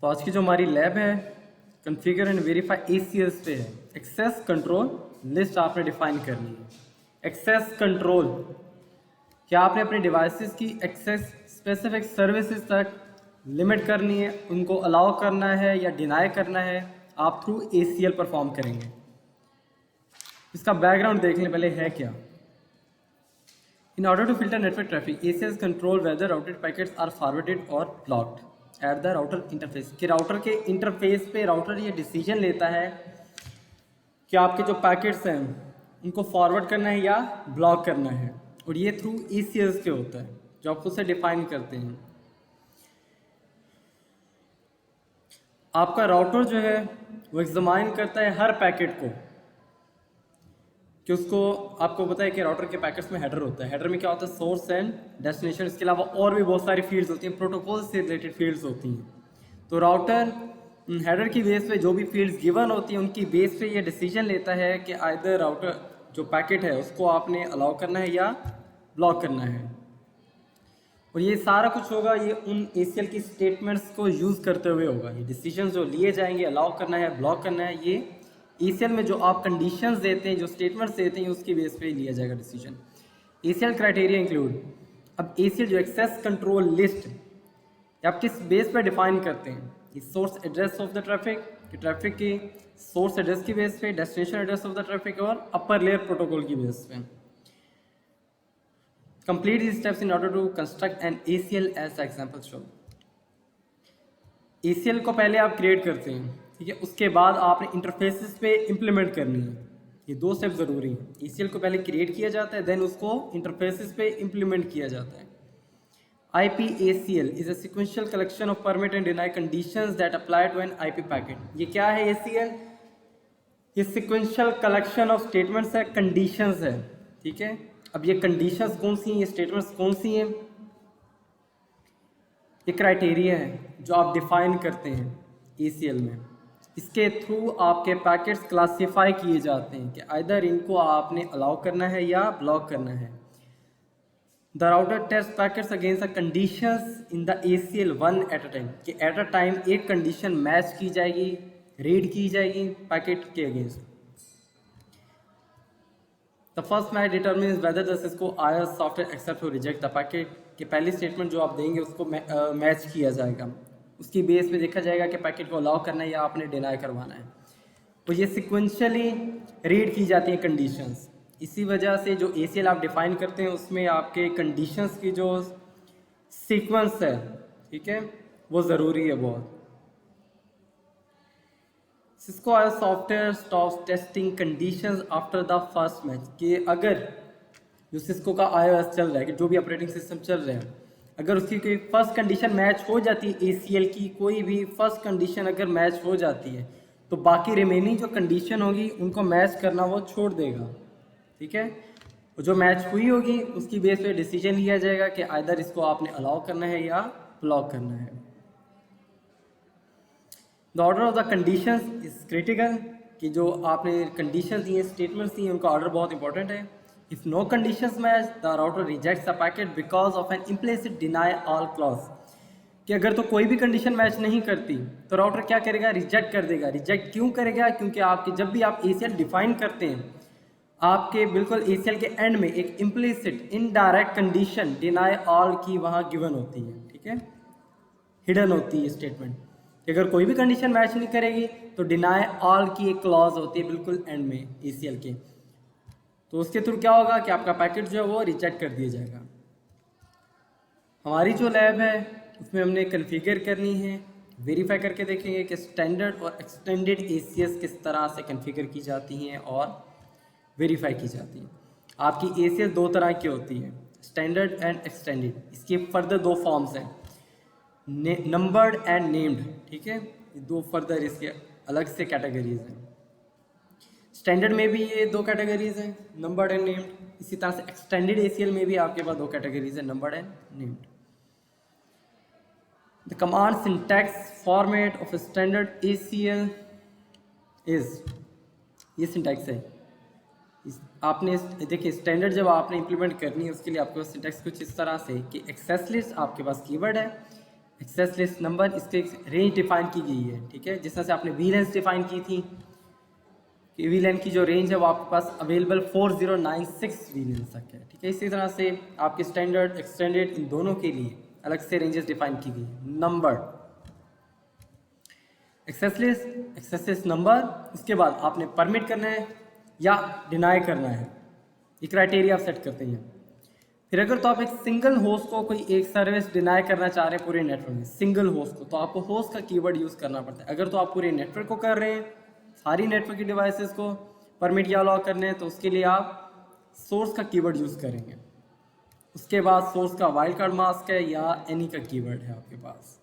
तो आज की जो हमारी लैब है कॉन्फ़िगर एंड वेरीफाई ACLs पे है। एक्सेस कंट्रोल लिस्ट आपने डिफाइन करनी है। एक्सेस कंट्रोल क्या आपने अपने डिवाइसेस की एक्सेस स्पेसिफिक सर्विसेज तक लिमिट करनी है, उनको अलाउ करना है या डिनाई करना है, आप थ्रू ACL परफॉर्म करेंगे। इसका बैकग्राउंड देख लें पहले है क्या। In order to filter network traffic, ACLs control whether routed packets are forwarded or blocked at the router interface। कि राउटर के इंटरफेस पे राउटर ये डिसीजन लेता है कि आपके जो पैकेट्स हैं उनको फॉरवर्ड करना है या ब्लॉक करना है, और ये थ्रू ACLs के होता है जो आप खुद से डिफाइन करते हैं। आपका राउटर जो है वो एग्जामाइन करता है हर पैकेट को कि उसको, आपको पता है कि राउटर के पैकेट्स में हेडर होता है। हेडर में क्या होता है, सोर्स एंड डेस्टिनेशन। इसके अलावा और भी बहुत सारी फील्ड्स होती हैं, प्रोटोकॉल से रिलेटेड फील्ड्स होती हैं। तो राउटर हेडर की बेस पे जो भी फील्ड्स गिवन होती हैं उनकी बेस पे ये डिसीजन लेता है कि आइदर राउटर जो पैकेट है उसको आपने अलाउ करना है या ब्लॉक करना है। और ये सारा कुछ होगा ये उन ACL की स्टेटमेंट्स को यूज़ करते हुए होगा। ये डिसीजन जो लिए जाएंगे, अलाउ करना है, ब्लॉक करना है, ये ACL में जो आप कंडीशंस देते हैं, जो स्टेटमेंट्स देते हैं, उसकी बेस पे लिया जाएगा डिसीजन। ACL क्राइटेरिया इंक्लूड, अब ACL जो एक्सेस कंट्रोल लिस्ट आप किस बेस पे डिफाइन करते हैं, ये source address of the traffic, कि ट्रैफिक की सोर्स एड्रेस की बेस पे, destination address of the traffic और अपर लेयर प्रोटोकॉल की बेस पे। Complete these steps in order to construct an ACL as the example show। ACL को पहले आप क्रिएट करते हैं, ठीक है, उसके बाद आपने इंटरफेसेस पे इम्प्लीमेंट करनी है। ये दो स्टेप ज़रूरी हैं। ACL को पहले क्रिएट किया जाता है, देन उसको इंटरफेसेस पे इम्प्लीमेंट किया जाता है। IP-ACL is a sequential collection of permit and deny conditions that apply to an IP packet। ये क्या है ACL? ये सिक्वेंशियल कलेक्शन ऑफ स्टेटमेंट्स है, कंडीशंस है, ठीक है। अब ये कंडीशंस कौन सी हैं, ये स्टेटमेंट्स कौन सी हैं, ये क्राइटेरिया है जो आप डिफाइन करते हैं ACL में। इसके थ्रू आपके पैकेट्स क्लासिफाई किए जाते हैं कि आइदर इनको आपने अलाउ करना है या ब्लॉक करना है। The router test packets against the conditions in the ACL one at a time, कि एट अ टाइम एक कंडीशन मैच की जाएगी, रीड की जाएगी पैकेट के against. The first match determines whether the Cisco IS software accept और reject the packet, कि पहली स्टेटमेंट जो आप देंगे उसको मैच किया जाएगा, उसकी बेस पे देखा जाएगा कि पैकेट को अलाउ करना है या आपने डिनाई करवाना है। तो ये सिक्वेंशियली रीड की जाती हैं कंडीशंस। इसी वजह से जो ACL आप डिफाइन करते हैं उसमें आपके कंडीशंस की जो सीक्वेंस है, ठीक है, वो ज़रूरी है बहुत। Cisco IS software stops testing conditions after the first match, कि अगर जो सिस्को का iOS चल रहा है, कि जो भी ऑपरेटिंग सिस्टम चल रहा है, अगर उसकी कोई फर्स्ट कंडीशन मैच हो जाती है, ACL की कोई भी फर्स्ट कंडीशन अगर मैच हो जाती है, तो बाकी रिमेनिंग जो कंडीशन होगी उनको मैच करना वो छोड़ देगा, ठीक है। जो मैच हुई होगी उसकी बेस पे डिसीजन लिया जाएगा कि आइदर इसको आपने अलाउ करना है या ब्लॉक करना है। The order of the conditions is critical, कि जो आपने कंडीशंस दी हैं, स्टेटमेंट्स दी हैं, उनका ऑर्डर बहुत इंपॉर्टेंट है। If no conditions match the router rejects the packet because of an implicit deny all clause, कि अगर तो कोई भी कंडीशन मैच नहीं करती तो राउटर क्या करेगा, रिजेक्ट कर देगा। रिजेक्ट क्यों करेगा, क्योंकि आपके जब भी आप ACL डिफाइन करते हैं, आपके बिल्कुल ACL के एंड में एक implicit indirect condition deny all की वहाँ गिवन होती है, ठीक है, हिडन होती है स्टेटमेंट। अगर कोई भी कंडीशन मैच नहीं करेगी तो डिनाई ऑल की एक क्लॉज होती है बिल्कुल एंड में ACL के, तो उसके थ्रू क्या होगा कि आपका पैकेट जो है वो रिजेक्ट कर दिया जाएगा। हमारी जो लैब है उसमें हमने कॉन्फ़िगर करनी है, वेरीफाई करके देखेंगे कि स्टैंडर्ड और एक्सटेंडेड ACLs किस तरह से कॉन्फ़िगर की जाती हैं और वेरीफाई की जाती हैं। आपकी ACL दो तरह की होती है, स्टैंडर्ड एंड एक्सटेंडेड। इसके फर्दर दो फॉर्म्स हैं, नंबर्ड एंड नेम्ड, ठीक है, ये दो फर्दर इसके अलग से कैटेगरीज हैं। स्टैंडर्ड में भी ये दो कैटेगरीज हैं, नंबर्ड एंड नेम्ड। इसी तरह से एक्सटेंडेड ACL में भी आपके पास दो कैटेगरीज हैं, numbered and named. The command syntax format of standard ACL is, ये सिंटैक्स है। आपने देखिए स्टैंडर्ड जब आपने इंप्लीमेंट करनी है उसके लिए आपके पास सिंटैक्स कुछ इस तरह से कि एक्सेस लिस्ट आपके पास कीवर्ड है, एक्सेस लिस्ट नंबर, इसके रेंज डिफाइन की गई है, ठीक है। जिस तरह से आपने वीलेंस डिफाइन की थी कि वीलेन की जो रेंज है वो आपके पास अवेलेबल 4096 वीलेंस तक है, ठीक है। इसी तरह से आपके स्टैंडर्ड एक्सटेंडेड इन दोनों के लिए अलग से रेंजेस डिफाइन की गई है। नंबर एक्सेस लिस्ट नंबर, उसके बाद आपने परमिट करना है या डिनाई करना है, ये क्राइटेरिया आप सेट करते हैं। फिर अगर तो आप एक सिंगल होस्ट को कोई एक सर्विस डिनाई करना चाह रहे हैं पूरे नेटवर्क में, सिंगल होस्ट को, तो आपको होस्ट का कीवर्ड यूज़ करना पड़ता है। अगर तो आप पूरे नेटवर्क को कर रहे हैं, सारी नेटवर्क की डिवाइसेस को परमिट या अलाउ करने हैं, तो उसके लिए आप सोर्स का कीवर्ड यूज़ करेंगे। उसके बाद सोर्स का वाइल्ड कार्ड मास्क है या एनी का कीवर्ड है आपके पास,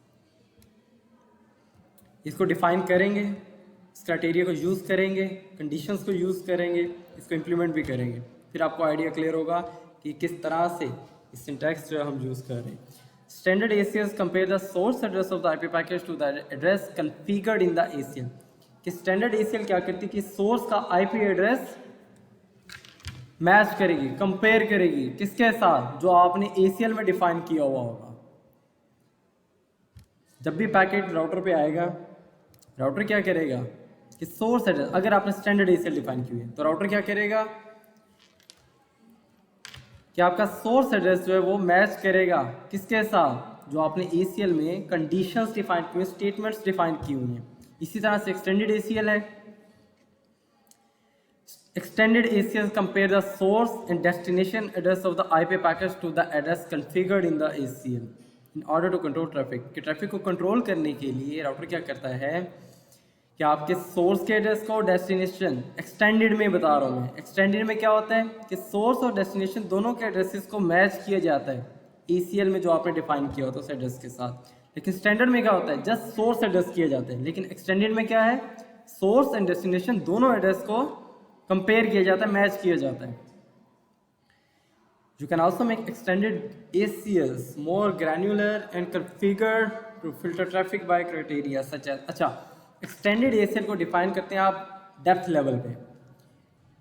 इसको डिफाइन करेंगे, इस क्राइटेरिया को यूज़ करेंगे, कंडीशंस को यूज़ करेंगे, इसको इम्प्लीमेंट भी करेंगे। फिर आपको आइडिया क्लियर होगा कि किस तरह से इस सिंटैक्स जो है हम यूज़ कर रहे हैं। Standard ACLs compare the source address of the IP package to the address configured in the ACL। कि स्टैंडर्ड ACL क्या करती है कि सोर्स का IP एड्रेस मैच करेगी, कंपेयर करेगी किसके साथ, जो आपने ACL में डिफाइन किया हुआ होगा। जब भी पैकेट राउटर पे आएगा, राउटर क्या करेगा कि सोर्स एड्रेस, अगर आपने स्टैंडर्ड ACL डिफाइन की है तो राउटर क्या करेगा कि आपका सोर्स एड्रेस जो है वो मैच करेगा किसके साथ, जो आपने ACL में कंडीशंस डिफाइन की हुई, स्टेटमेंट्स डिफाइन की हुई हैं। इसी तरह से एक्सटेंडेड ACL है। Extended ACL compare the source and destination address of the IP package to the address configured in the ACL in order to control traffic. कि ट्रैफिक को कंट्रोल करने के लिए राउटर क्या करता है कि आपके सोर्स के एड्रेस को डेस्टिनेशन, एक्सटेंडेड में बता रहा हूँ मैं, एक्सटेंडेड में क्या होता है कि सोर्स और डेस्टिनेशन दोनों के एड्रेसेस को मैच किया जाता है ACL में जो आपने डिफाइन किया होता है उस एड्रेस के साथ। लेकिन स्टैंडर्ड में क्या होता है, जस्ट सोर्स एड्रेस किए जाते हैं। लेकिन एक्सटेंडेड में क्या है, सोर्स एंड डेस्टिनेशन दोनों एड्रेस को कंपेयर किया जाता है, मैच किया जाता है। You can also make extended ACLs more granular and configured to filter traffic by criteria such as, अच्छा, एक्सटेंडेड ACL को डिफाइन करते हैं आप डेप्थ लेवल पे।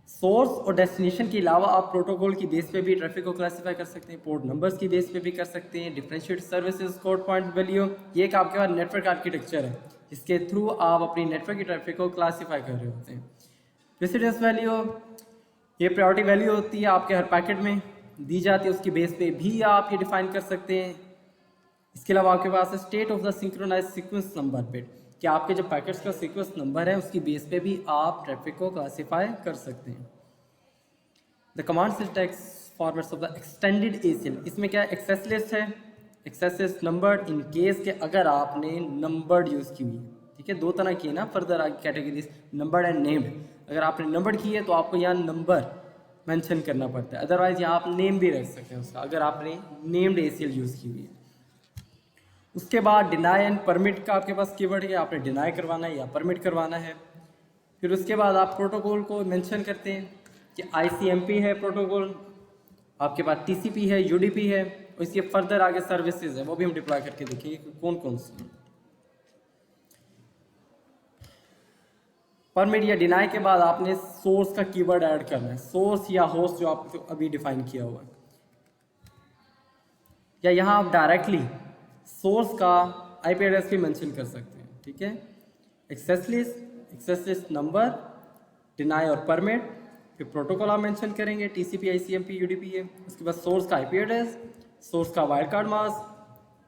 सोर्स और डेस्टिनेशन के अलावा आप प्रोटोकॉल की बेस पे भी ट्रैफिक को क्लासिफाई कर सकते हैं, पोर्ट नंबर्स की बेस पे भी कर सकते हैं, differentiate services, code point value. ये एक आपके पास नेटवर्क आर्किटेक्चर है जिसके थ्रू आप अपनी नेटवर्क की ट्रैफिक को क्लासीफाई कर रहे होते हैं। प्रेसिडेंस वैल्यू, ये प्रायोरिटी वैल्यू होती है आपके हर पैकेट में दी जाती है, उसकी बेस पे भी आप ये डिफाइन कर सकते हैं। इसके अलावा आपके पास है state of the synchronize sequence number bit, कि आपके जो पैकेट्स का सीक्वेंस नंबर है उसकी बेस पे भी आप ट्रैफिक को क्लासीफाई कर सकते हैं। The command syntax formats of the extended ACL, इसमें क्या है, एक्सेस लिस्ट है, access list number in case के अगर आपने नंबर्ड यूज़ की हुई है, ठीक है। दो तरह की है ना फर्दर आगे कैटेगरीज, नंबर्ड एंड नेम्ड। अगर आपने नंबर्ड की है तो आपको यहाँ नंबर मेंशन करना पड़ता है, अदरवाइज यहाँ आप नेम भी रख सकते हैं उसका, अगर आपने नेम्ड ACL यूज़ की हुई है। उसके बाद डिनाई एंड परमिट का आपके पास कीवर्ड है, आपने डिनाई करवाना है या परमिट करवाना है। फिर उसके बाद आप प्रोटोकॉल को मेंशन करते हैं कि ICMP है प्रोटोकॉल, आपके पास TCP है, UDP है, और इसके फर्दर आगे सर्विसेज है, वो भी हम डिप्लॉय करके देखेंगे कौन कौन सी हैं। परमिट या डिनाई के बाद आपने सोर्स का कीवर्ड ऐड करना है, सोर्स या होस्ट जो आपको अभी डिफाइन किया हुआ है, या यहाँ आप डायरेक्टली सोर्स का IP एड्रेस भी मेंशन कर सकते हैं, ठीक है। एक्सेस लिस्ट नंबर, डिनाई और परमिट, फिर प्रोटोकॉल आप मेंशन करेंगे, TCP, ICMP, UDP है। उसके बाद सोर्स का IP एड्रेस, सोर्स का वाइल्ड कार्ड मास्क,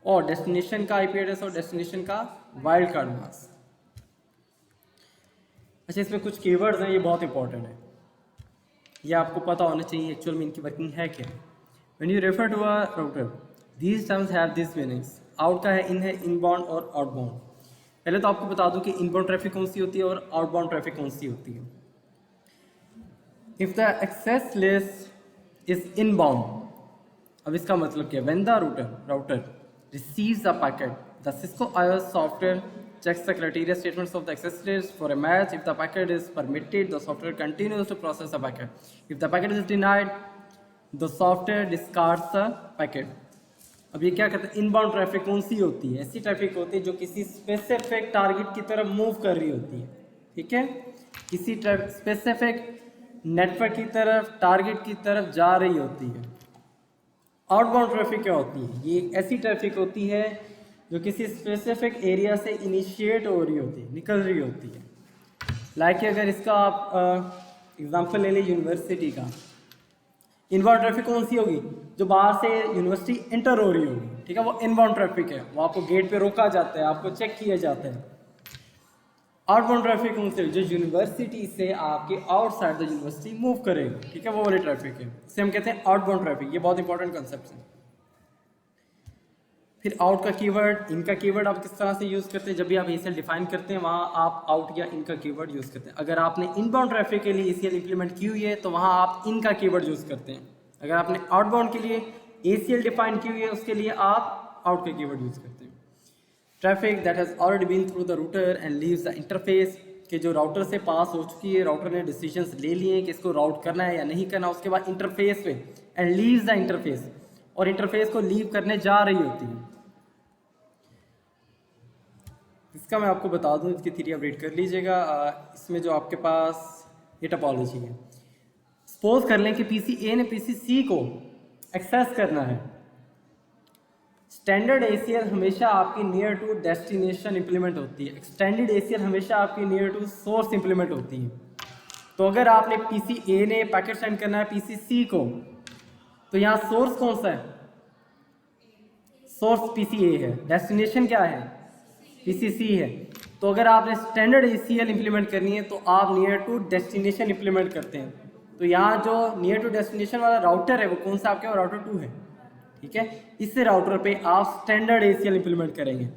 और डेस्टिनेशन का IP एड्रेस और डेस्टिनेशन का वाइल्ड कार्ड मास्क। अच्छा, इसमें कुछ कीवर्ड्स हैं, ये बहुत इंपॉर्टेंट है, ये आपको पता होना चाहिए एक्चुअल में इनकी वर्किंग है क्या। When you refer to a router, these terms have this meanings. Out का है, इन है, इनबाउंड और आउटबाउंड। पहले तो आपको बता दूं कि इनबाउंड ट्रैफिक कौन सी होती है और आउटबाउंड ट्रैफिक कौन सी होती है। If the access list is inbound, अब इसका मतलब क्या है, when the router receives a packet, the Cisco iOS software checks the criteria statements of the access list for a match. If the packet is permitted, the software continues to process the packet. If the packet is denied, the software discards the packet. अब ये क्या करता है, inbound traffic कौन सी होती है, ऐसी ट्रैफिक होती है जो किसी स्पेसिफिक टारगेट की तरफ मूव कर रही होती है, ठीक है, किसी स्पेसिफिक नेटवर्क की तरफ, टारगेट की तरफ जा रही होती है। आउटबाउंड ट्रैफिक क्या होती है, ये ऐसी ट्रैफिक होती है जो किसी स्पेसिफिक एरिया से इनिशिएट हो रही होती है, निकल रही होती है। लाइक अगर इसका आप एग्जांपल ले लें यूनिवर्सिटी का, इनबाउंड ट्रैफिक कौन सी होगी? जो बाहर से यूनिवर्सिटी एंटर हो रही होगी, ठीक है, वो इनबाउंड ट्रैफिक है, वो आपको गेट पे रोका जाता है, आपको चेक किया जाता है। आउटबाउंड ट्रैफिक कौन सी? जो यूनिवर्सिटी से आपके आउटसाइड द यूनिवर्सिटी मूव करेगा, ठीक है, वो वाली ट्रैफिक है, इसे हम कहते हैं आउटबाउंड ट्रैफिक। ये बहुत इंपॉर्टेंट कंसेप्ट है। फिर आउट का कीवर्ड, इनका कीवर्ड आप किस तरह से यूज़ करते हैं? जब भी आप एसीएल डिफाइन करते हैं वहाँ आप आउट या इनका कीवर्ड यूज़ करते हैं। अगर आपने इनबाउंड ट्रैफिक के लिए एसीएल इंप्लीमेंट की हुई है तो वहाँ आप इनका कीवर्ड यूज़ करते हैं। अगर आपने आउटबाउंड के लिए एसीएल डिफाइन की हुई है उसके लिए आप आउट का कीवर्ड यूज़ करते हैं। Traffic that has already been through the router and leaves the interface, कि जो राउटर से पास हो चुकी है, राउटर ने डिसीजंस ले लिए हैं कि इसको राउट करना है या नहीं करना, उसके बाद इंटरफेस पे एंड लीव्स द इंटरफेस, और इंटरफेस को लीव करने जा रही होती है। इसका मैं आपको बता दूं, इसकी थ्योरी आप रीड कर लीजिएगा। इसमें जो आपके पास ये टोपोलॉजी है, सपोज कर लें कि पीसी ए ने पीसी सी को एक्सेस करना है। स्टैंडर्ड एसीएल हमेशा आपकी नियर टू डेस्टिनेशन इंप्लीमेंट होती है, एक्सटेंडेड एसीएल हमेशा आपकी नियर टू सोर्स इंप्लीमेंट होती है। तो अगर आपने पीसी ए ने पैकेट सेंड करना है पीसी सी को, तो यहाँ सोर्स कौन सा है? सोर्स पीसी ए है, डेस्टिनेशन क्या है? पीसीसी है। तो अगर आपने स्टैंडर्ड एसीएल इंप्लीमेंट करनी है तो आप नियर टू डेस्टिनेशन इंप्लीमेंट करते हैं। तो यहाँ जो नियर टू डेस्टिनेशन वाला राउटर है वो कौन सा आपके? राउटर 2 है, ठीक है। इससे राउटर पे आप स्टैंडर्ड एसीएल इंप्लीमेंट करेंगे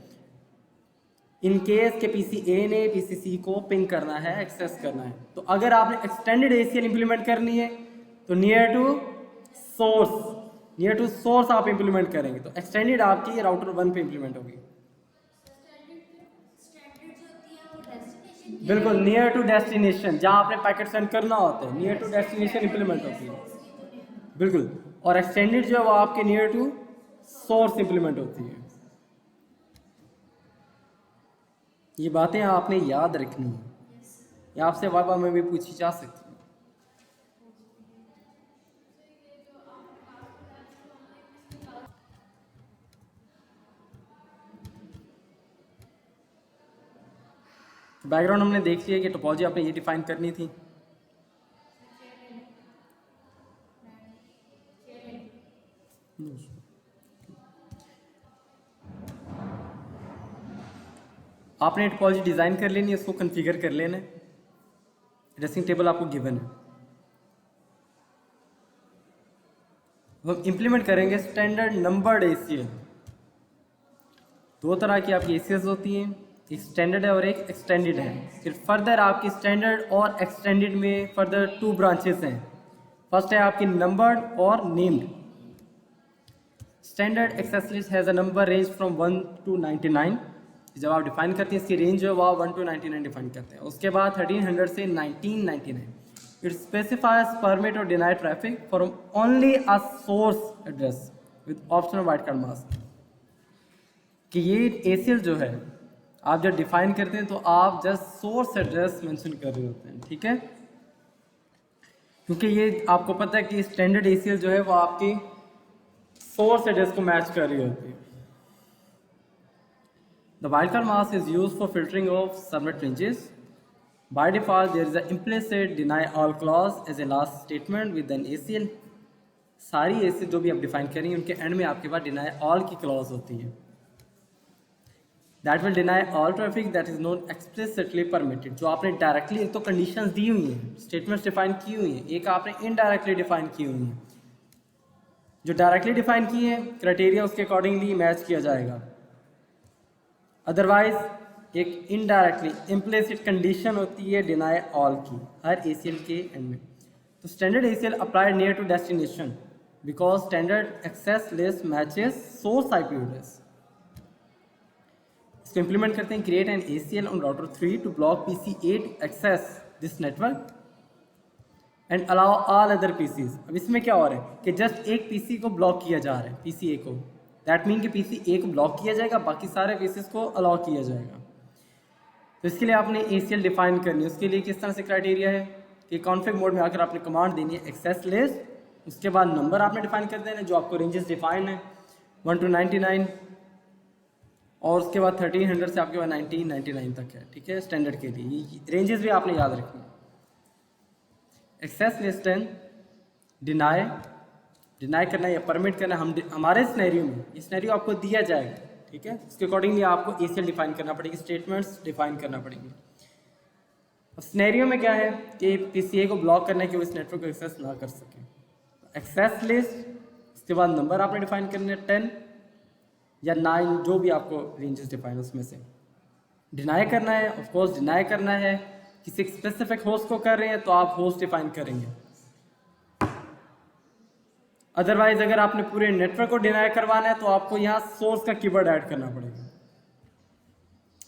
इन केस के पीसी ए ने पीसीसी को पिंग करना है, एक्सेस करना है। तो अगर आपने एक्सटेंडेड एसीएल इंप्लीमेंट करनी है तो नियर टू सोर्स आप इंप्लीमेंट करेंगे। तो एक्सटेंडेड आपकी राउटर 1 पे इंप्लीमेंट होगी। बिल्कुल, नियर टू डेस्टिनेशन, जहां आपने पैकेट सेंड करना होता है, नियर टू डेस्टिनेशन इंप्लीमेंट होती है, बिल्कुल। और एक्सटेंडेड जो है वो आपके नियर टू सोर्स इंप्लीमेंट होती है। ये बातें आपने याद रखनी है, ये आपसे वाइवा में भी पूछी जा सकती है। बैकग्राउंड हमने देख लिया कि टोपोलॉजी आपने ये डिफाइन करनी थी। आपने टोपोलॉजी डिज़ाइन कर लेनी है, उसको कॉन्फ़िगर कर लेना है। ड्रेसिंग टेबल आपको गिवन है, हम इंप्लीमेंट करेंगे स्टैंडर्ड नंबर्ड एसीएल। 2 तरह की आपकी एसीएल्स होती हैं, एक स्टैंडर्ड है और एक एक्सटेंडेड है। फिर फर्दर आपकी स्टैंडर्ड और एक्सटेंडेड में फर्दर 2 ब्रांचेस हैं। फर्स्ट है आपकी नंबर्ड और named. Standard access list has a number range from 1 to 99। जब आप डिफाइन करते हैं इसकी रेंज जो है वो 1 to 99 डिफाइन करते हैं। उसके बाद 1300 से 1999 इट स्पेसिफाइज परमिट और deny traffic from only a source address with option of white card mask. कि ये एसीएल जो है आप जब डिफाइन करते हैं तो आप जस्ट सोर्स एड्रेस मेंशन कर रहे होते हैं, ठीक है, क्योंकि ये आपको पता है कि स्टैंडर्ड एसीएल जो है वो आपकी सोर्स एड्रेस को मैच कर रही होती है। The wildcard mask is used for filtering of subnet ranges. By default there is a implicit deny all clause as a last statement with an ACL. सारी एसीएल जो भी आप डिफाइन करेंगे उनके एंड में आपके पास डिनाई ऑल की क्लॉज होती है। That will deny all traffic that is not explicitly permitted. जो आपने डायरेक्टली, एक तो कंडीशंस दी हुई हैं, स्टेटमेंट्स डिफाइन की हुई हैं, एक आपने इनडायरेक्टली डिफाइन की हुई हैं। जो डायरेक्टली डिफाइन की है क्राइटेरिया उसके अकॉर्डिंगली मैच किया जाएगा। अदरवाइज एक इनडायरेक्टली इम्प्लिसिट कंडीशन होती है डिनाई ऑल की हर एसीएल के एंड में। तो standard ACL applied near to destination because standard access list matches source IP address. इसको इंप्लीमेंट करते हैं, create an ACL on router 3 to block PC A to access this network and allow all other PCs. अब इसमें क्या हो रहा है कि जस्ट एक पीसी को ब्लॉक किया जा रहा है, पीसी ए को। दैट मीन कि पीसी ए को ब्लॉक किया जाएगा, बाकी सारे पीसीज को अलाउ किया जाएगा। तो इसके लिए आपने एसीएल डिफाइन करनी है। उसके लिए किस तरह से क्राइटेरिया है कि कॉन्फिग मोड में आकर आपने कमांड देनी है एक्सेस लिस्ट, उसके बाद नंबर आपने डिफाइन कर देना है जो आपको रेंजेस डिफाइन है 1 to 99, और उसके बाद 1300 से आपके पास 1999 तक है, ठीक है, स्टैंडर्ड के लिए। ये रेंजेस भी आपने याद रखनी है। एक्सेस लिस्ट एंड डिनाई करना या परमिट करना, हमारे सिनेरियो में ये सिनेरियो आपको दिया जाएगा, ठीक है, उसके अकॉर्डिंगली आपको ACL डिफाइन करना पड़ेगी, स्टेटमेंट्स डिफाइन करना पड़ेंगे। अब सिनेरियो में क्या है कि PCA को ब्लॉक करना है कि वो इस नेटवर्क को एक्सेस ना कर सके। एक्सेस लिस्ट, उसके बाद नंबर आपने डिफाइन करने 10 या 9, जो भी आपको रेंजेस डिफाइन उसमें से। डिनाई करना है, ऑफ कोर्स डिनाई करना है, किसी स्पेसिफिक होस्ट को कर रहे हैं तो आप होस्ट डिफाइन करेंगे। अदरवाइज अगर आपने पूरे नेटवर्क को डिनाई करवाना है तो आपको यहाँ सोर्स का कीवर्ड ऐड करना पड़ेगा।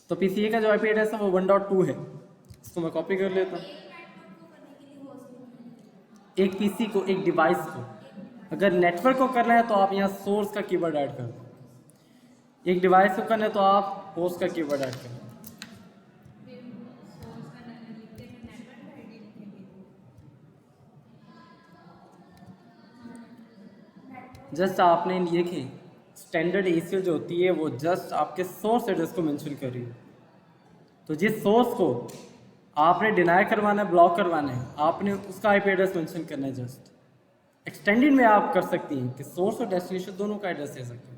तो PCA का जो IP एड्रेस है वो 1.2 है, इसको मैं कॉपी कर लेता हूँ। एक PC को, एक डिवाइस को, अगर नेटवर्क को करना है तो आप यहाँ सोर्स का कीवर्ड ऐड कर दो। एक डिवाइस को करना है तो आप होस्ट का कीवर्ड ऐड कर दो। जस्ट आपने लिखे स्टैंडर्ड ACL जो होती है वो जस्ट आपके सोर्स एड्रेस को मेंशन कर रही है। तो जिस सोर्स को आपने डिनाई करवाना है, ब्लॉक करवाना है, आपने उसका IP एड्रेस मेंशन करना है। जस्ट एक्सटेंडेड में आप कर सकती हैं कि सोर्स और डेस्टिनेशन दोनों का एड्रेस दे सकते हैं।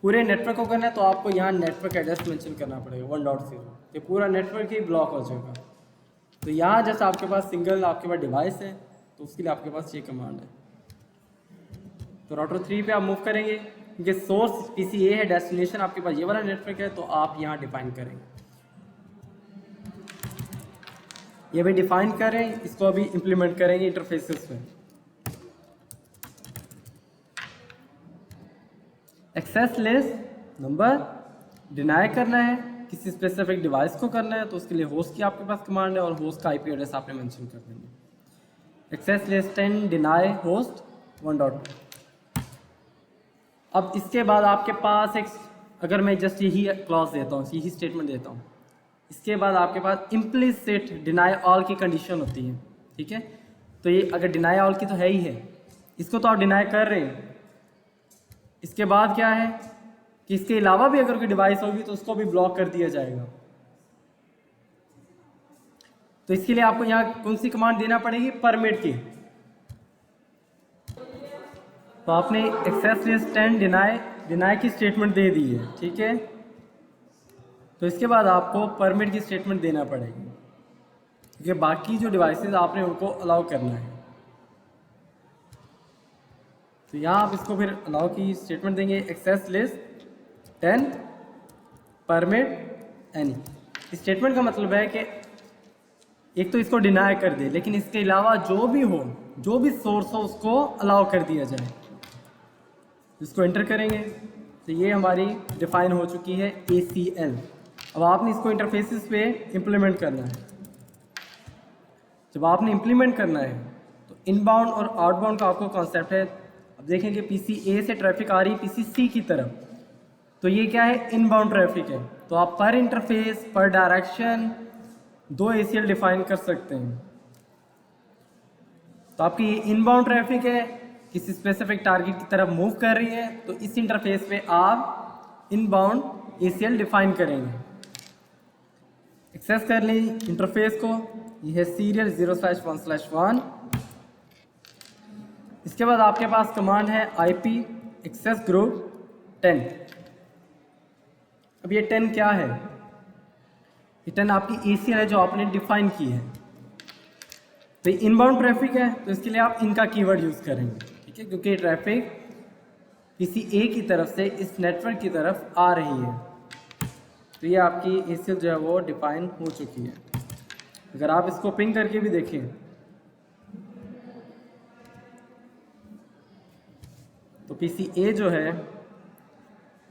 पूरे नेटवर्क को करना है तो आपको यहाँ नेटवर्क एड्रेस मेंशन करना पड़ेगा 1.0, ये पूरा नेटवर्क ही ब्लॉक हो जाएगा। तो यहाँ जैसे आपके पास सिंगल आपके पास डिवाइस है तो उसके लिए आपके पास ये कमांड है। तो राउटर 3 पे आप मूव करेंगे क्योंकि सोर्स PCA है, डेस्टिनेशन आपके पास ये वाला नेटवर्क है, तो आप यहाँ डिफाइन करेंगे। ये भी डिफाइन करें, इसको अभी इम्प्लीमेंट करेंगे इंटरफेसेस पे। एक्सेस लिस्ट नंबर डिनाई करना है, किसी स्पेसिफिक डिवाइस को करना है तो उसके लिए होस्ट की आपके पास कमांड है और होस्ट का IP एड्रेस आपने मेंशन कर देंगे। Access list and deny host 1.2। अब इसके बाद आपके पास एक, अगर मैं जस्ट यही क्लॉज देता हूँ, यही स्टेटमेंट देता हूँ, इसके बाद आपके पास इम्प्लिसिट डिनाई ऑल की कंडीशन होती है, ठीक है। तो ये अगर डिनाई ऑल की तो है ही है, इसको तो आप डिनाई कर रहे हैं। इसके बाद क्या है कि इसके अलावा भी अगर कोई डिवाइस होगी तो उसको भी ब्लॉक कर दिया जाएगा। तो इसके लिए आपको यहाँ कौन सी कमांड देना पड़ेगी, परमिट की। तो आपने एक्सेस लिस्ट एंड डिनाई की स्टेटमेंट दे दी है, ठीक है। तो इसके बाद आपको परमिट की स्टेटमेंट देना पड़ेगी क्योंकि बाकी जो डिवाइसेस आपने उनको अलाउ करना है। तो यहाँ आप इसको फिर अलाउ की स्टेटमेंट देंगे, एक्सेस लिस्ट 10 परमिट एनी। इस स्टेटमेंट का मतलब है कि एक तो इसको डिनाई कर दे, लेकिन इसके अलावा जो भी हो, जो भी सोर्स हो उसको अलाउ कर दिया जाए। इसको एंटर करेंगे तो ये हमारी डिफाइन हो चुकी है ACL। अब आपने इसको इंटरफेसेस पे इम्प्लीमेंट करना है। जब आपने इम्प्लीमेंट करना है तो इनबाउंड और आउटबाउंड का आपको कॉन्सेप्ट है। अब देखें कि PCA से ट्रैफिक आ रही PCC की तरफ, तो ये क्या है, इनबाउंड ट्रैफिक है। तो आप पर इंटरफेस, पर डायरेक्शन 2 ACL डिफाइन कर सकते हैं। तो आपकी ये इनबाउंड ट्रैफिक है, किसी स्पेसिफिक टारगेट की तरफ मूव कर रही है, तो इस इंटरफेस पे आप इनबाउंड ACL डिफाइन करेंगे। एक्सेस कर ली इंटरफेस को, ये है सीरियल 0/1/1। इसके बाद आपके पास कमांड है IP एक्सेस ग्रुप 10। अब ये 10 क्या है, ये 10 आपकी ACL है जो आपने डिफाइन की है। तो ये इनबाउंड ट्रैफिक है तो इसके लिए आप इनका कीवर्ड यूज़ करेंगे, ठीक है, क्योंकि ट्रैफिक PCA की तरफ से इस नेटवर्क की तरफ आ रही है। तो ये आपकी ACL जो है वो डिफाइन हो चुकी है। अगर आप इसको पिंग करके भी देखें तो PCA जो है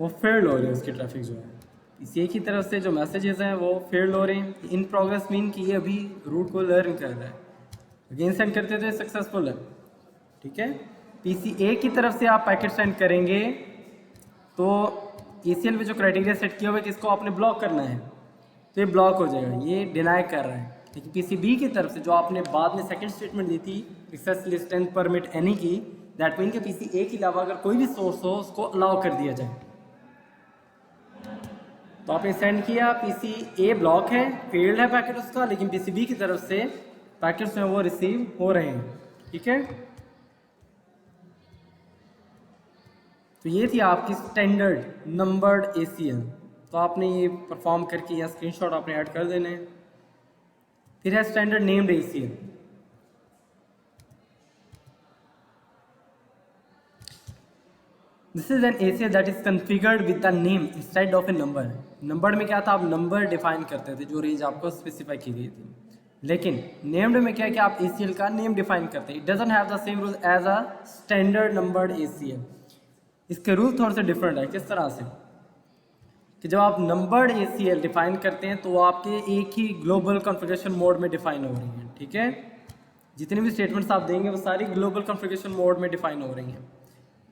वो फेल्ड हो रही है, उसकी ट्रैफिक जो है PCA की तरफ से जो मैसेजेस हैं वो फेल्ड हो रहे हैं। इन प्रोग्रेस मीन कि ये अभी रूट को लर्न कर रहा है, अगेन सेंड करते थे सक्सेसफुल है, ठीक है। PCA की तरफ से आप पैकेट सेंड करेंगे तो ACL में जो क्राइटेरिया सेट किया हुआ है कि इसको आपने ब्लॉक करना है तो ये ब्लॉक हो जाएगा, ये डिनाई कर रहा है। लेकिन PCB की तरफ से जो आपने बाद में सेकंड स्टेटमेंट दी थी access list and permit any की, दैट मीन कि पीसी ए के अलावा अगर कोई भी सोर्स हो उसको अलाउ कर दिया जाए। तो आपने सेंड किया, पीसी ए ब्लॉक है, फेल्ड है पैकेट उसका, लेकिन पीसी बी की तरफ से पैकेट्स में वो रिसीव हो रहे हैं। ठीक है, तो ये थी आपकी स्टैंडर्ड नंबर्ड एसीएल। तो आपने ये परफॉर्म करके या स्क्रीनशॉट आपने ऐड कर देने। फिर है standard named ACL. This is an ACL that is configured with the name instead of A number. Number में क्या था, आप नंबर डिफाइन करते थे, जो रेंज आपको स्पेसिफाई की गई थी। लेकिन नेम्ड में क्या है कि आप एसीएल का नेम डिफाइन करते हैं। It doesn't have the same rule as a standard numbered ACL. इसके रूल थोड़े से डिफरेंट है। किस तरह से कि जब आप नंबर्ड एसीएल डिफाइन करते हैं तो वो आपके एक ही ग्लोबल कॉन्फ़िगरेशन मोड में डिफाइन हो रही हैं। ठीक है, जितनी भी स्टेटमेंट्स आप देंगे वो सारी ग्लोबल कॉन्फ़िगरेशन मोड में डिफाइन हो रही हैं।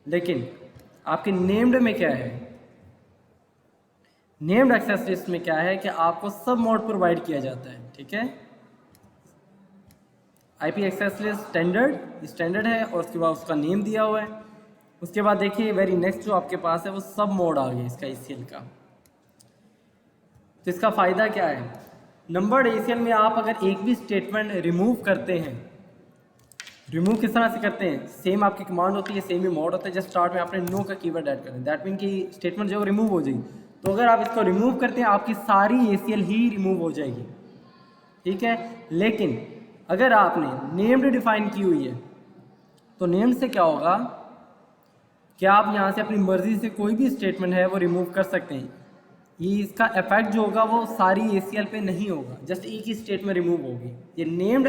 लेकिन आपके नेम्ड में क्या है, नेम्ड एक्सेस लिस्ट में क्या है कि आपको सब मोड प्रोवाइड किया जाता है। ठीक है, आईपी एक्सेस लिस्ट स्टैंडर्ड है और उसके बाद उसका नेम दिया हुआ है। उसके बाद देखिए वेरी नेक्स्ट जो आपके पास है वो सब मोड आ गया इसका एसीएल का। तो इसका फ़ायदा क्या है, नंबर्ड एसीएल में आप अगर एक भी स्टेटमेंट रिमूव करते हैं, रिमूव किस तरह से करते हैं, सेम आपकी कमांड होती है, सेम ही मोड होता है। जस्ट स्टार्ट में आपने नो का कीवर्ड ऐड करना है, दैट मीन कि स्टेटमेंट जो रिमूव हो जाएगी। तो अगर आप इसको रिमूव करते हैं आपकी सारी एसीएल ही रिमूव हो जाएगी। ठीक है, लेकिन अगर आपने नेम्ड डिफाइन की हुई है तो नेम्ड से क्या होगा कि आप यहाँ से अपनी मर्जी से कोई भी स्टेटमेंट है वो रिमूव कर सकते हैं। ये इसका इफेक्ट जो होगा वो सारी एसीएल पे नहीं होगा, जस्ट एक ही स्टेट में रिमूव होगी। ये नेम्ड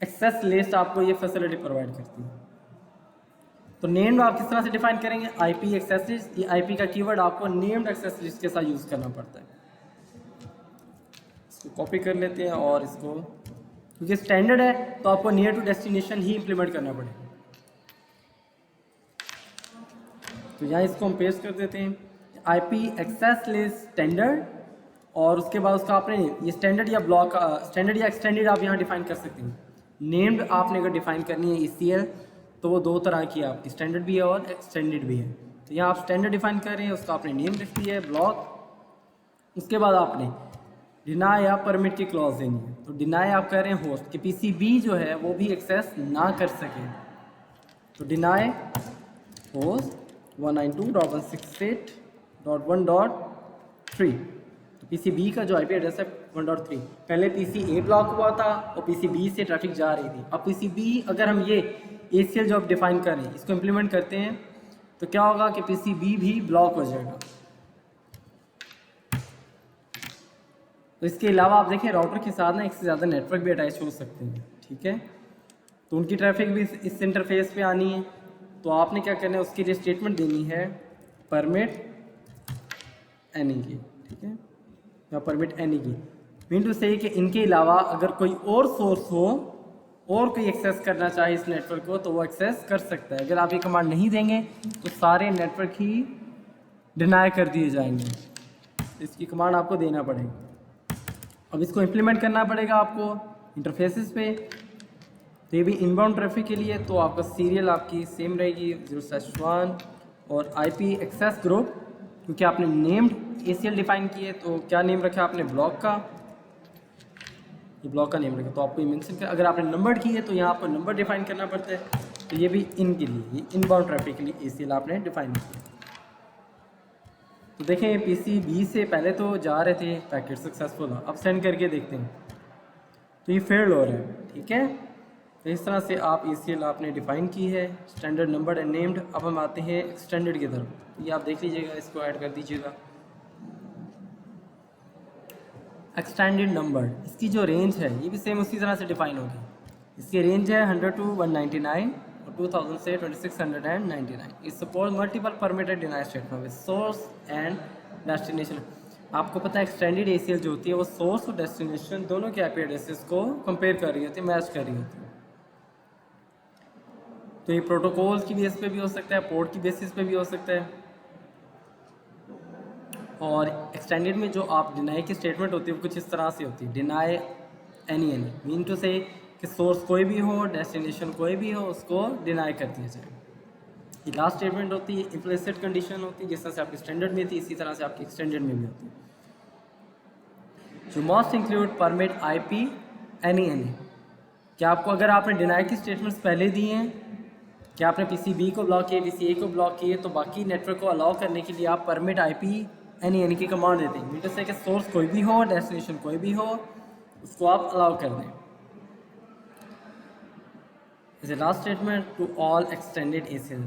एक्सेस लिस्ट आपको ये फैसिलिटी प्रोवाइड करती है। तो नेम्ड आप किस तरह से डिफाइन करेंगे, आईपी एक्सेस लिस्ट। ये आईपी का कीवर्ड आपको नेम्ड एक्सेस लिस्ट के साथ यूज़ करना पड़ता है। इसको कॉपी कर लेते हैं और इसको, क्योंकि स्टैंडर्ड है तो आपको नियर टू डेस्टिनेशन ही इंप्लीमेंट करना पड़ेगा। तो यहाँ इसको हम पेस्ट कर देते हैं, आईपी एक्सेस लिस्ट स्टैंडर्ड, और उसके बाद उसका आपने ये स्टैंडर्ड या ब्लॉक, स्टैंडर्ड या एक्सटेंडेड आप यहाँ डिफाइन कर सकते हैं। नेम्ड आपने अगर डिफाइन करनी है ईसीएल तो वो दो तरह की है आपकी, स्टैंडर्ड भी है और एक्सटेंडेड भी है। तो यहाँ आप स्टैंडर्ड डिफाइन कर रहे हैं, उसका आपने नेम लिख दिया है ब्लॉक। उसके बाद आपने डिनाई या परमिट की क्लॉज देनी है। तो डिनाई आप कह रहे हैं होस्ट कि पीसीबी जो है वो भी एक्सेस ना कर सके। तो डिनाई होस्ट 192.168.1.3। तो पीसीबी का जो आईपी एड्रेस है 1.3। पहले पीसी ए ब्लॉक हुआ था और पीसीबी से ट्रैफिक जा रही थी। अब पीसीबी अगर हम ये एसीएल जो आप डिफाइन कर रहे हैं इसको इम्प्लीमेंट करते हैं तो क्या होगा कि पीसीबी भी ब्लॉक हो जाएगा। तो इसके अलावा आप देखें राउटर के साथ ना एक से ज़्यादा नेटवर्क भी अटैच हो सकते हैं। ठीक है, तो उनकी ट्रैफिक भी इस इंटरफेस पे आनी है। तो आपने क्या करना है, उसके लिए स्टेटमेंट देनी है परमिट एनी की। ठीक है, या परमिट एनी की मीन टू से कि इनके अलावा अगर कोई और सोर्स हो और कोई एक्सेस करना चाहे इस नेटवर्क को तो वो एक्सेस कर सकता है। अगर आप ये कमांड नहीं देंगे तो सारे नेटवर्क ही डिनाई कर दिए जाएंगे। इसकी कमांड आपको देना पड़ेगा। अब इसको इम्प्लीमेंट करना पड़ेगा आपको इंटरफेसेस पे। तो ये भी इनबाउंड ट्रैफिक के लिए तो आपका सीरियल आपकी सेम रहेगी 0/1 और आईपी एक्सेस ग्रुप, क्योंकि आपने नेम्ड एसीएल डिफाइन किए तो क्या नेम रखा आपने ब्लॉक का, ये ब्लॉक का नेम रखा। तो आपको मेंशन कर, अगर आपने नंबर की है तो यहाँ आपको नंबर डिफाइन करना पड़ता है। तो ये भी इनके लिए, ये इनबाउंड ट्रैफिक के लिए एसीएल आपने डिफाइन किया। तो देखें पीसीबी से पहले तो जा रहे थे पैकेट सक्सेसफुल, अब सेंड करके देखते हैं तो ये फेल्ड हो रहा है। ठीक है, तो इस तरह से आप एसीएल आपने डिफाइन की है, स्टैंडर्ड नंबर्ड एंड नेम्ड। अब हम आते हैं एक्सटेंडेड की तरफ। ये आप देख लीजिएगा, इसको ऐड कर दीजिएगा। एक्सटेंडेड नंबर्ड, इसकी जो रेंज है ये भी सेम उसी तरह से डिफाइन होगी। इसकी रेंज है 100 to 199 और 2000 से 2699। It support multiple permitted deny statement with source and destination. आपको पता है एक्सटेंडेड एसीएल जो होती है वो सोर्स और डेस्टिनेशन दोनों के आईपी एड्रेसेस को कंपेयर कर रही होती है, मैच कर रही होती है। तो ये प्रोटोकॉल की बेसिस पे भी हो सकता है, पोर्ट की बेसिस पे भी हो सकता है। और एक्सटेंडेड में जो आप डिनाई की स्टेटमेंट होती है वो कुछ इस तरह से होती है, डिनाई एनी मीन टू से कि सोर्स कोई भी हो, डेस्टिनेशन कोई भी हो, उसको डिनाई कर दिया जाए। ये लास्ट स्टेटमेंट होती है, इम्प्लिसिट कंडीशन होती है, जिस तरह से आपकी स्टैंडर्ड में थी इसी तरह से आपकी एक्सटेंडेड में भी होती है। जो must include permit IP any क्या आपको, अगर आपने डिनाई की स्टेटमेंट्स पहले दी हैं कि आपने PC B को ब्लॉक किया, PC A को ब्लॉक किए, तो बाकी नेटवर्क को अलाउ करने के लिए आप परमिट IP एनी की कमांड देते हैं। मीटर से कि सोर्स कोई भी हो, डेस्टिनेशन कोई भी हो, उसको आप अलाउ कर दें। is the last statement to all extended ACL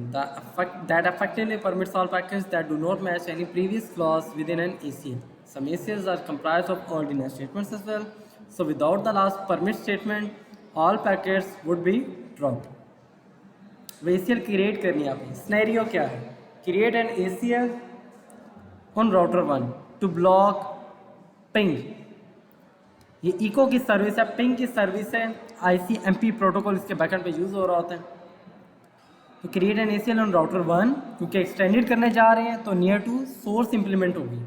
that effectively permits all packets that do not match any previous clause within an ACL. Some ACLs are comprised of all deny statements as well. So without the last permit statement, all packets would be dropped. वो ACL create करनी है आपने। Scenario क्या है? Create an ACL on router 1 to block ping. ये echo की service है, ping की सर्विस है, ICMP प्रोटोकॉल इसके बैकएंड पे यूज़ हो रहा होता है। तो create an ACL on router 1 क्योंकि एक्सटेंडेड करने जा रहे हैं तो नियर टू सोर्स इंप्लीमेंट होगी।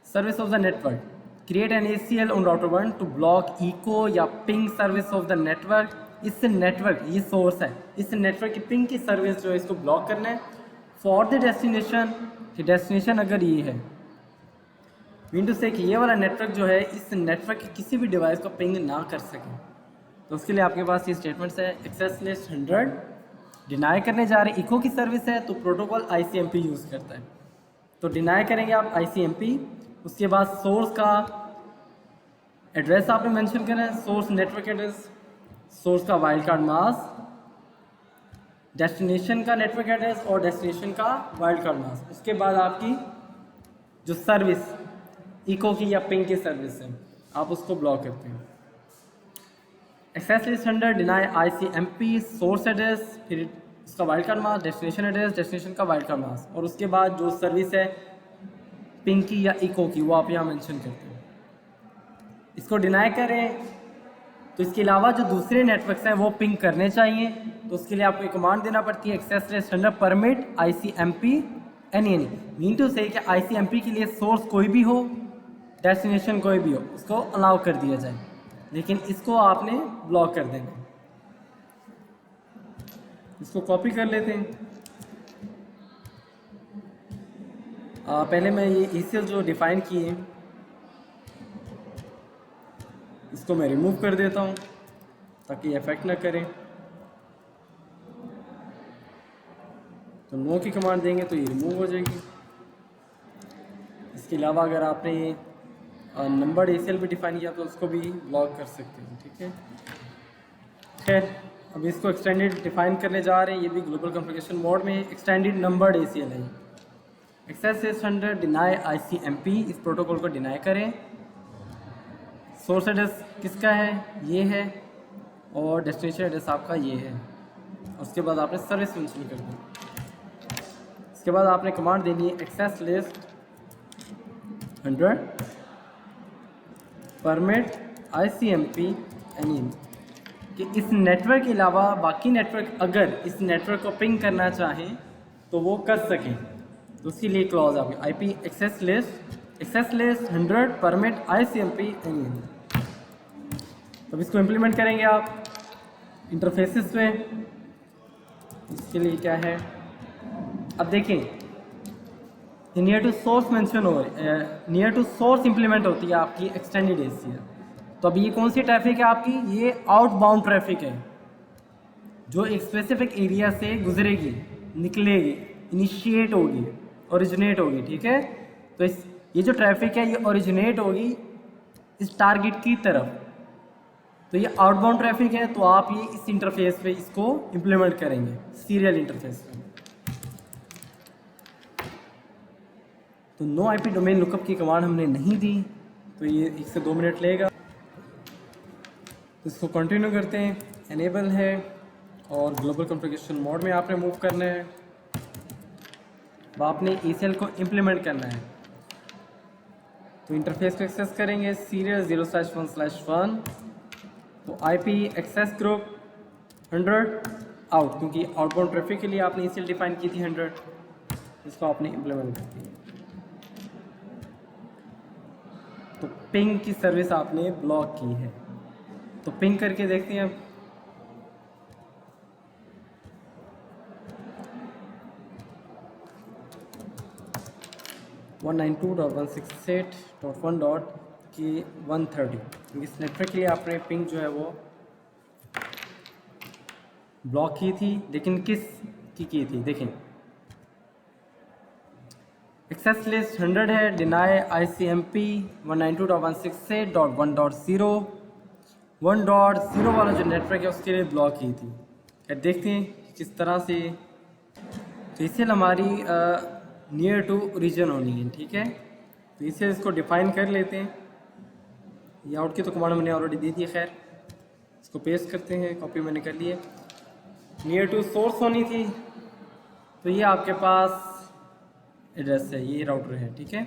Service of the network, create an ACL on router 1 to block eco या ping service of the network. इस नेटवर्क, ये सोर्स है, इस नेटवर्क की पिंग की सर्विस जो है इसको ब्लॉक करना है फॉर द डेस्टिनेशन, कि डेस्टिनेशन अगर ये है, विंडो से कि ये वाला नेटवर्क जो है इस नेटवर्क के किसी भी डिवाइस को पिंग ना कर सके। तो उसके लिए आपके पास ये स्टेटमेंट्स है। एक्सेस लिस्ट 100 डिनाई करने जा रहे इको की सर्विस है तो प्रोटोकॉल ICMP यूज़ करता है, तो डिनाई करेंगे आप ICMP। उसके बाद सोर्स का एड्रेस आपने मेंशन करना है, सोर्स नेटवर्क एड्रेस, सोर्स का वाइल्ड कार्ड मास्क, डेस्टिनेशन का नेटवर्क एड्रेस और डेस्टिनेशन का वाइल्ड कार्ड मास्क। उसके बाद आपकी जो सर्विस इको की या पिंग की सर्विस है आप उसको ब्लॉक करते हैं। Access list 100 deny ICMP source address, फिर उसका wild card mask, destination address, destination का वाइल्ड कार्ड मास्क, और उसके बाद जो सर्विस है पिंग की या इको की वो आप यहाँ मेंशन करते हैं। इसको डिनाई करें तो इसके अलावा जो दूसरे नेटवर्क्स हैं वो पिंग करने चाहिए, तो उसके लिए आपको एक कमांड देना पड़ती है access list 100 permit ICMP any mean to से कि ICMP के लिए सोर्स कोई भी हो, डेस्टिनेशन कोई भी हो, उसको अलाउ कर दिया जाए, लेकिन इसको आपने ब्लॉक कर देना। इसको कॉपी कर लेते हैं। पहले मैं ये ACL जो डिफाइन किए इसको मैं रिमूव कर देता हूँ ताकि इफेक्ट ना करें। तो नो की कमांड देंगे तो ये रिमूव हो जाएगी। इसके अलावा अगर आपने नंबर्ड ACL भी डिफाइन किया तो उसको भी ब्लॉक कर सकते हैं, ठीक है। खैर अब इसको एक्सटेंडेड डिफाइन करने जा रहे हैं, ये भी ग्लोबल कॉन्फ़िगरेशन मोड में एक्सटेंडेड नंबर्ड ACL है। एक्सेस लिस्ट 100 डिनाई ICMP, इस प्रोटोकॉल को डिनाई करें। सोर्स एड्रेस किसका है? ये है, और डेस्टिनेशन एड्रेस आपका ये है। उसके बाद आपने सर्विस मेंशन कर दी। इसके बाद आपने कमांड देनी है access list 100 permit ICMP any, कि इस नेटवर्क के अलावा बाकी नेटवर्क अगर इस नेटवर्क को पिंग करना चाहें तो वो कर सकें। तो उसके लिए क्लॉज आपकी IP access list 100 permit ICMP any. तो इसको इम्प्लीमेंट करेंगे आप इंटरफेसेस पे। इसके लिए क्या है, अब देखें नियर टू सोर्स मेंशन हो रही है, नियर टू सोर्स इंप्लीमेंट होती है आपकी एक्सटेंडेड ACL। तो अभी ये कौन सी ट्रैफिक है आपकी? ये आउटबाउंड ट्रैफिक है जो एक स्पेसिफिक एरिया से गुजरेगी, निकलेगी, इनिशिएट होगी, ओरिजिनेट होगी, ठीक है। तो ये जो ट्रैफिक है ये ओरिजिनेट होगी इस टारगेट की तरफ, तो ये आउटबाउंड ट्रैफिक है। तो आप ये इस इंटरफेस पे इसको इम्प्लीमेंट करेंगे, सीरियल इंटरफेस पे। तो नो IP डोमेन लुकअप की कमांड हमने नहीं दी, तो ये 1 से 2 मिनट लेगा। तो इसको कंटिन्यू करते हैं। एनेबल है और ग्लोबल कॉन्फ़िगरेशन मोड में आपने मूव करना है। अब आपने ACL को इम्प्लीमेंट करना है। तो इंटरफेस को एक्सेस करेंगे सीरियल 0/1/1। तो IP एक्सेस ग्रुप 100 आउट, क्योंकि आउटबाउंड ट्रैफिक के लिए आपने ACL डिफाइन की थी 100, इसको आपने इम्प्लीमेंट कर दिया। तो पिंग की सर्विस आपने ब्लॉक की है। तो पिंग करके देखते हैं अब। वन 192.168.1.130 इस नेटवर्क के लिए आपने पिंग जो है वो ब्लॉक की थी, लेकिन किस की थी देखें। एक्सेस लिस्ट 100 है, डिनाई ICMP 192.168.1.0 1.0 वाला जो नेटवर्क है उसके लिए ब्लॉक की थी। अब देखते हैं किस तरह से। तो इसे हमारी नियर टू ओरिजिन होनी है, ठीक है। तो इसे इसको डिफाइन कर लेते हैं। ये आउट की तो कमांड मैंने ऑलरेडी दी थी, खैर इसको पेस्ट करते हैं, कॉपी मैंने कर ली है। नियर टू सोर्स होनी थी, तो ये आपके पास एड्रेस है, ये राउटर है, ठीक है।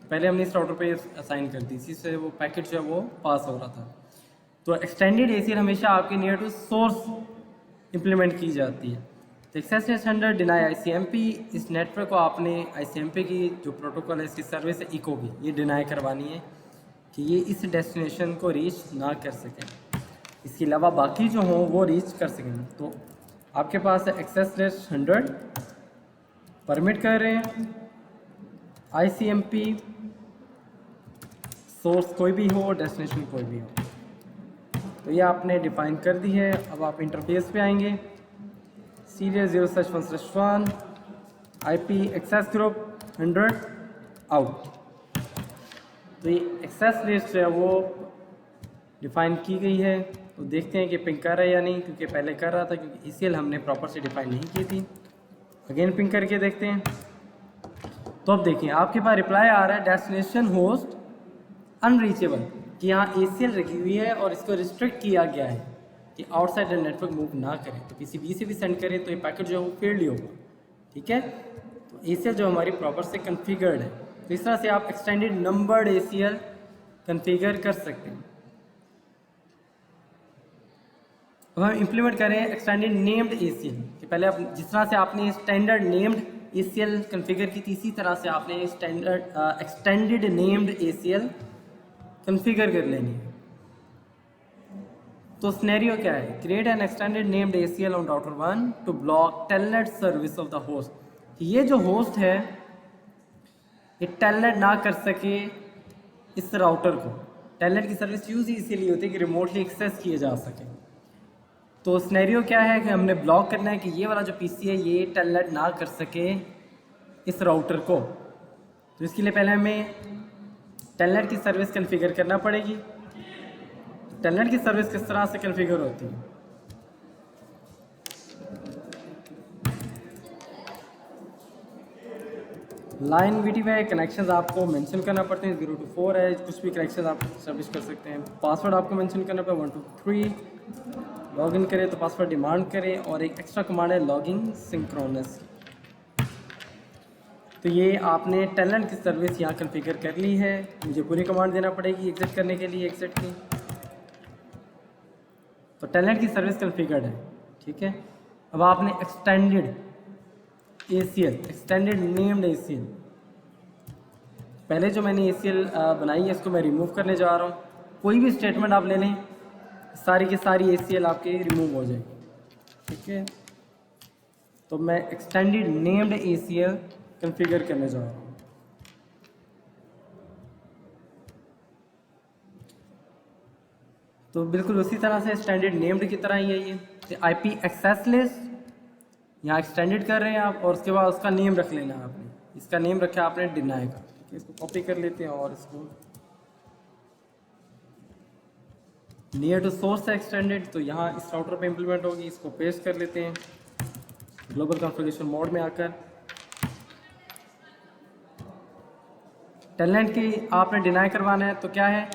पहले हमने इस राउटर पे असाइन कर दी, इसी से वो पैकेट जो है वो पास हो रहा था। तो एक्सटेंडेड ACL हमेशा आपके नियर टू सोर्स इम्प्लीमेंट की जाती है। तो एक्सेस लिस्ट 100 डिनाई ICMP, इस नेटवर्क को आपने ICMP की जो प्रोटोकॉल है, इसकी सर्विस है इको की, ये डिनाई करवानी है कि ये इस डेस्टिनेशन को रीच ना कर सकें, इसके अलावा बाकी जो हों वो रीच कर सकें। तो आपके पास है एक्सेस लिस्ट 100 परमिट कर रहे हैं, ICMP सोर्स कोई भी हो, डेस्टिनेशन कोई भी हो, तो ये आपने डिफाइन कर दी है। अब आप इंटरफेस पे आएंगे, serial 0/1/1 IP access group 100 out. तो ये एक्सेस लिस्ट जो है वो डिफाइन की गई है। तो देखते हैं कि पिंग कर रहा है या नहीं, क्योंकि पहले कर रहा था, क्योंकि ECL हमने प्रॉपर से डिफाइन नहीं की थी। अगेन पिंग करके देखते हैं। तो अब देखिए आपके पास रिप्लाई आ रहा है डेस्टिनेशन होस्ट अनरीचेबल, कि यहाँ ACL रखी हुई है और इसको रिस्ट्रिक्ट किया गया है कि आउटसाइड द नेटवर्क मूव ना करें। तो किसी भी से भी सेंड करें तो ये पैकेट जो है वो फेल्ड ही होगा, ठीक है। तो ACL जो हमारी प्रॉपर से कन्फिगर्ड है, तो इस तरह से आप एक्सटेंडेड नंबर्ड ACL कन्फिगर कर सकते हैं। अब हम इम्प्लीमेंट करें एक्सटेंडेड नेम्ड ACL कि पहले आप जिस तरह से आपने स्टैंडर्ड नेम्ड ACL कन्फिगर की थी, इसी तरह से आपने एक्सटेंडेड नेम्ड ACL कन्फिगर कर लेनी है। तो स्नैरियो क्या है, create an extended named ACL on router 1 to block telnet service of the host. ये जो होस्ट है ये टेलनेट ना कर सके इस राउटर को। टेलनेट की सर्विस यूज ही इसीलिए होती है कि रिमोटली एक्सेस किए जा सके। तो स्नैरियो क्या है कि हमने ब्लॉक करना है कि ये वाला जो PC है ये टेलनेट ना कर सके इस राउटर को। तो इसके लिए पहले हमें टेलनेट की सर्विस कन्फिगर करना पड़ेगी। टेलनेट की सर्विस किस तरह से कन्फिगर होती है, लाइन VTY कनेक्शंस आपको मेंशन करना पड़ते हैं। 0 to 4 है, कुछ भी कनेक्शंस आप सर्विस कर सकते हैं। पासवर्ड आपको मेंशन करना पड़ेगा 1 to 3। लॉगिन करें तो पासवर्ड डिमांड करें, और एक एक्स्ट्रा कमांड है लॉगिंग सिंक्रोनस। तो ये आपने टेलनेट की सर्विस यहाँ कन्फिगर कर ली है। मुझे पूरी कमांड देना पड़ेगी एग्जिट करने के लिए, एग्जिट की। तो टेलनेट की सर्विस कन्फिगर्ड है, ठीक है। अब आपने extended ACL, extended named ACL, पहले जो मैंने ACL बनाई है इसको मैं रिमूव करने जा रहा हूँ। कोई भी स्टेटमेंट आप ले लें, सारी की सारी ACL आपके रिमूव हो जाएगी, ठीक है। तो मैं एक्सटेंडेड नेम्ड ACL कन्फिगर करने जा रहा हूँ। तो बिल्कुल उसी तरह से स्टैंडर्ड नेम्ड की तरह ही है ये। IP एक्सेस लिस्ट यहाँ एक्सटेंडेड कर रहे हैं आप, और उसके बाद उसका नेम रख लेना है आपने। इसका नेम रखा आपने डिनाई का, ठीक है। इसको कॉपी कर लेते हैं और इसको नियर टू सोर्स है एक्सटेंडेड, तो यहाँ इस राउटर पे इम्प्लीमेंट होगी। इसको पेस्ट कर लेते हैं ग्लोबल कॉन्फ़िगरेशन मोड में आकर। टेलनेट की आपने डिनाई करवाना है, तो क्या है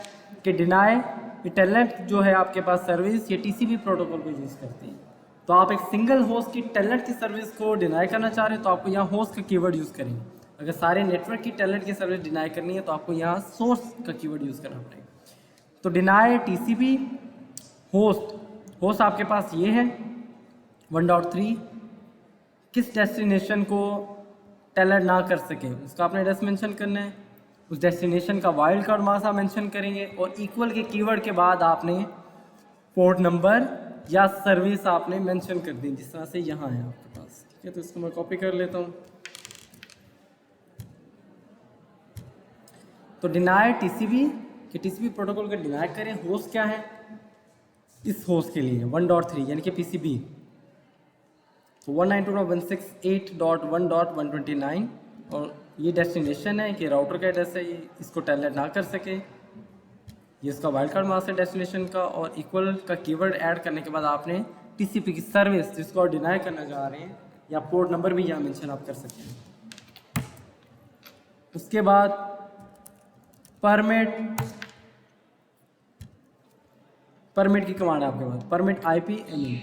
कि डिनाई ये टेलनेट जो है आपके पास सर्विस, ये TCP प्रोटोकॉल को यूज़ करती है। तो आप एक सिंगल होस्ट की टेलनेट की सर्विस को डिनाई करना चाह रहे हैं तो आपको यहाँ होस्ट का कीवर्ड यूज़ करेंगे। अगर सारे नेटवर्क की टेलनेट की सर्विस डिनाई करनी है तो आपको यहाँ सोर्स का कीवर्ड यूज़ करना पड़ेगा। तो डिनाई TCP होस्ट आपके पास ये है 1.3, किस डेस्टिनेशन को टेलनेट ना कर सके उसका आपने एड्रेस मेंशन करना है। उस डेस्टिनेशन का वाइल्ड कार्ड मासा मेंशन करेंगे, और इक्वल के कीवर्ड के बाद आपने पोर्ट नंबर या सर्विस आपने मेंशन कर दी, जिस तरह से यहाँ है आपके पास। ठीक है, तो इसको मैं कॉपी कर लेता हूँ। तो डिनाई टीसीपी कि टीसीपी प्रोटोकॉल का डिनाई करें। होस्ट क्या है इस होस्ट के लिए 1.3 यानी कि पीसीबी। तो 192.168.1.129 और ये डेस्टिनेशन है कि राउटर का एड्रेस है, ये इसको टेलनेट ना कर सके। ये इसका वाइल्ड कार्ड मास्क है डेस्टिनेशन का, और इक्वल का कीवर्ड ऐड करने के बाद आपने टीसीपी की सर्विस जिसको आप डिनाई करना चाह रहे हैं या पोर्ट नंबर भी यहाँ मेंशन आप कर सकते हैं। उसके बाद परमिट की कमांड है आपके पास, परमिट आईपी एनी।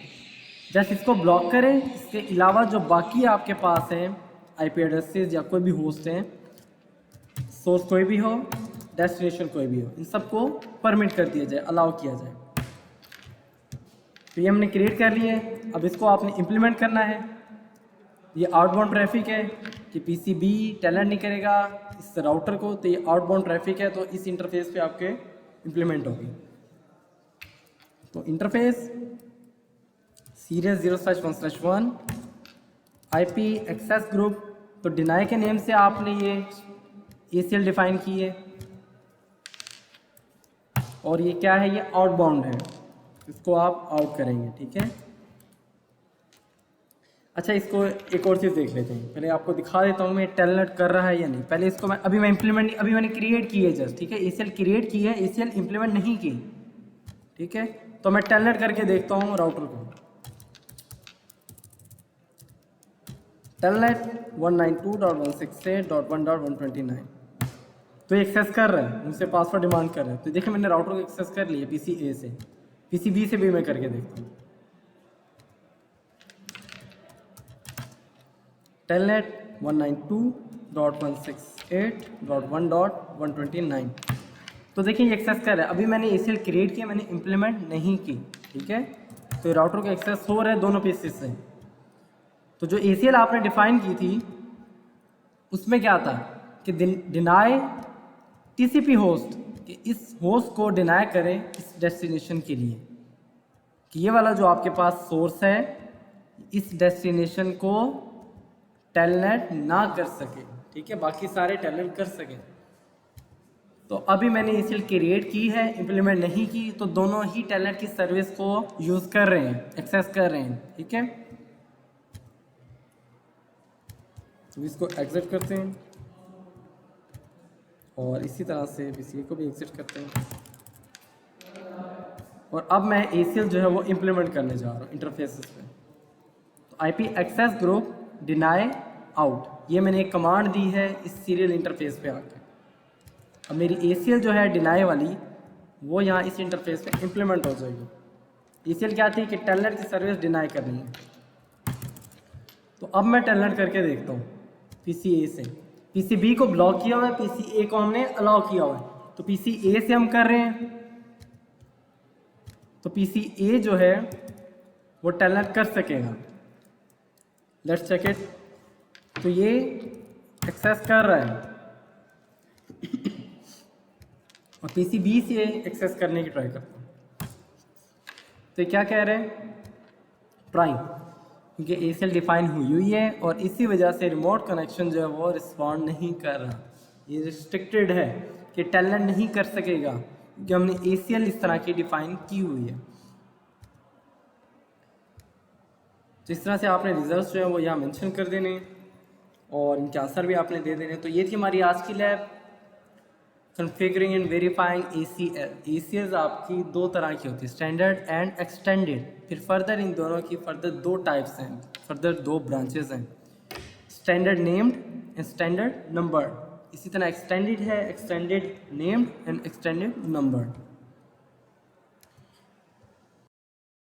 जस्ट इसको ब्लॉक करें। इसके अलावा जो बाकी आपके पास हैं आईपी एड्रेसेस या कोई भी होस्ट हैं, सोर्स कोई भी हो, डेस्टिनेशन कोई भी हो, इन सबको परमिट कर दिया जाए, अलाउ किया जाए। तो ये हमने क्रिएट कर लिए। अब इसको आपने इम्प्लीमेंट करना है। ये आउटबाउंड ट्रैफिक है कि पीसीबी टेलनेट नहीं करेगा इस राउटर को, तो ये आउटबाउंड ट्रैफिक है, तो इस इंटरफेस पे आपके इम्प्लीमेंट होगी। तो interface serial 0/1/1 IP access group. तो डिनाई के नेम से आपने ये ACL डिफाइन की है, और ये क्या है, ये आउटबाउंड है, इसको आप आउट करेंगे। ठीक है, अच्छा इसको एक और चीज़ देख लेते हैं। पहले आपको दिखा देता हूँ मैं टेलनेट कर रहा है या नहीं। पहले इसको मैं अभी मैंने क्रिएट की है जस्ट। ठीक है, ACL क्रिएट की है, ACL इम्प्लीमेंट नहीं की। ठीक है, तो मैं टेलनेट करके देखता हूँ राउटर को। टेलनेट 192.168.1.129 तो ये एक्सेस कर रहा है, मुझसे पासवर्ड डिमांड कर रहा है। तो देखिए मैंने राउटर को एक्सेस कर लिया PCA से। PCB से भी मैं करके देखता हूँ। टेलनेट 192.168.1.129 तो देखिए ये एक्सेस कर रहा है। अभी मैंने ACL क्रिएट किया, मैंने इम्प्लीमेंट नहीं की। ठीक है, तो राउटर को एक्सेस हो रहा है दोनों पीसेस से। तो जो ACL आपने डिफाइन की थी उसमें क्या था कि डिनाई TCP होस्ट, कि इस होस्ट को डिनाई करें इस डेस्टिनेशन के लिए, कि ये वाला जो आपके पास सोर्स है इस डेस्टिनेशन को टेलनेट ना कर सके। ठीक है, बाकी सारे टेलनेट कर सके। तो अभी मैंने ACL क्रिएट की है, इम्प्लीमेंट नहीं की, तो दोनों ही टेलनेट की सर्विस को यूज़ कर रहे हैं, एक्सेस कर रहे हैं। ठीक है, तो इसको एग्जिट करते हैं और इसी तरह से PCA को भी एग्जिट करते हैं। और अब मैं ACL जो है वो इम्प्लीमेंट करने जा रहा हूँ इंटरफेसेस पे। तो IP access group deny out, ये मैंने एक कमांड दी है इस सीरियल इंटरफेस पे आके। अब मेरी ACL जो है डिनाई वाली वो यहाँ इस इंटरफेस पे इम्प्लीमेंट हो जाएगी। ACL क्या थी कि टेलनेट की सर्विस डिनाई करनी है। तो अब मैं टेलनेट करके देखता हूँ PCA से। PCB को ब्लॉक किया हुआ है, PCA को हमने अलाउ किया हुआ है। तो PCA से हम कर रहे हैं, तो PCA जो है वो टेलनेट कर सकेगा। Let's check it. तो ये एक्सेस कर रहा है और PCB से एक्सेस करने की ट्राई करता हूँ। तो क्या कह रहे हैं, ट्राई, क्योंकि ACL डिफाइन हुई है और इसी वजह से रिमोट कनेक्शन जो है वो रिस्पॉन्ड नहीं कर रहा। ये रिस्ट्रिक्टेड है कि टेलनेट नहीं कर सकेगा, क्योंकि हमने ACL इस तरह की डिफाइन की हुई है। तो इस तरह से आपने रिजल्ट्स जो है वो यहाँ मेंशन कर देने और इनके आंसर भी आपने दे देने। तो ये थी हमारी आज की lab, configuring and verifying ACL। ACLs आपकी दो तरह की होती है, स्टैंडर्ड एंड एक्सटेंडेड। फिर फर्दर इन दोनों की फर्दर दो टाइप्स हैं, फर्दर दो ब्रांचेस हैं, standard named and standard numbered. इसी तरह एक्सटेंडेड है, extended named and extended numbered.